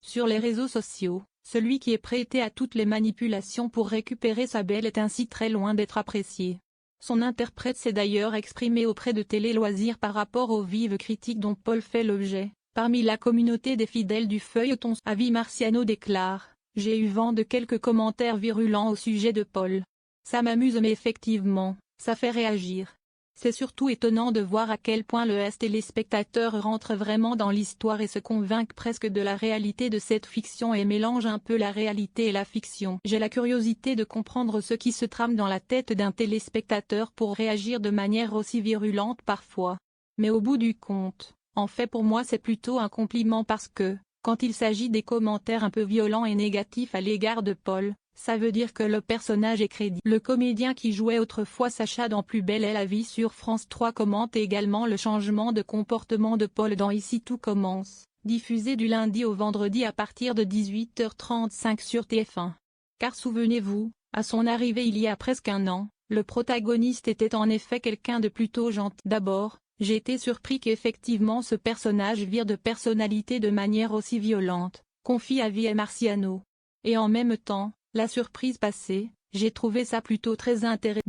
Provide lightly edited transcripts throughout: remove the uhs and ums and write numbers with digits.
Sur les réseaux sociaux, celui qui est prêté à toutes les manipulations pour récupérer sa belle est ainsi très loin d'être apprécié. Son interprète s'est d'ailleurs exprimé auprès de Télé Loisirs par rapport aux vives critiques dont Paul fait l'objet. Parmi la communauté des fidèles du feuilleton, Avi Marciano déclare: « J'ai eu vent de quelques commentaires virulents au sujet de Paul. Ça m'amuse mais effectivement, ça fait réagir. C'est surtout étonnant de voir à quel point le téléspectateur rentre vraiment dans l'histoire et se convainc presque de la réalité de cette fiction et mélange un peu la réalité et la fiction. J'ai la curiosité de comprendre ce qui se trame dans la tête d'un téléspectateur pour réagir de manière aussi virulente parfois. Mais au bout du compte, en fait pour moi c'est plutôt un compliment parce que, quand il s'agit des commentaires un peu violents et négatifs à l'égard de Paul, ça veut dire que le personnage est crédible. » Le comédien qui jouait autrefois Sacha dans Plus belle est la vie sur France 3 commente également le changement de comportement de Paul dans Ici tout commence, diffusé du lundi au vendredi à partir de 18h35 sur TF1. Car souvenez-vous, à son arrivée il y a presque un an, le protagoniste était en effet quelqu'un de plutôt gentil. D'abord, j'ai été surpris qu'effectivement ce personnage vire de personnalité de manière aussi violente, confie Avi Marciano. Et en même temps, la surprise passée, j'ai trouvé ça plutôt très intéressant.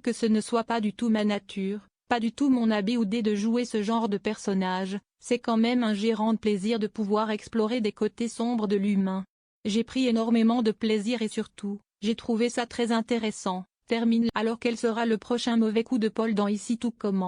Que ce ne soit pas du tout ma nature, pas du tout mon habitude de jouer ce genre de personnage, c'est quand même un grand plaisir de pouvoir explorer des côtés sombres de l'humain. J'ai pris énormément de plaisir et surtout, j'ai trouvé ça très intéressant. Termine. Alors quel sera le prochain mauvais coup de Paul dans Ici tout commence?